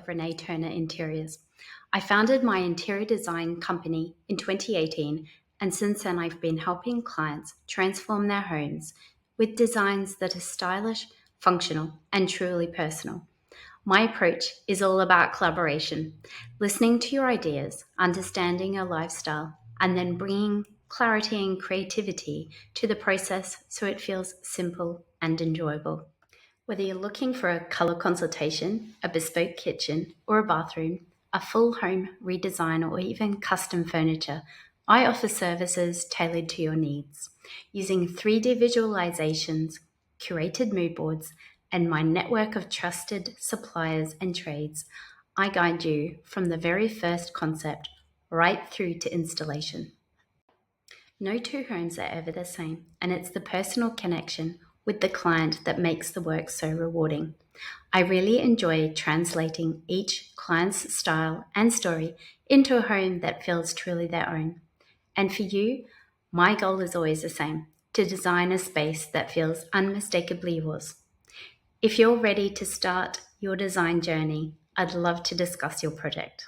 Renée Turner Interiors. I founded my interior design company in 2018, and since then I've been helping clients transform their homes with designs that are stylish, functional, and truly personal. My approach is all about collaboration, listening to your ideas, understanding your lifestyle, and then bringing clarity and creativity to the process so it feels simple and enjoyable. Whether you're looking for a colour consultation, a bespoke kitchen, or a bathroom, a full home redesign, or even custom furniture, I offer services tailored to your needs. Using 3D visualizations, curated mood boards, and my network of trusted suppliers and trades, I guide you from the very first concept right through to installation. No two homes are ever the same, and it's the personal connection with the client that makes the work so rewarding. I really enjoy translating each client's style and story into a home that feels truly their own. And for you, my goal is always the same: to design a space that feels unmistakably yours. If you're ready to start your design journey, I'd love to discuss your project.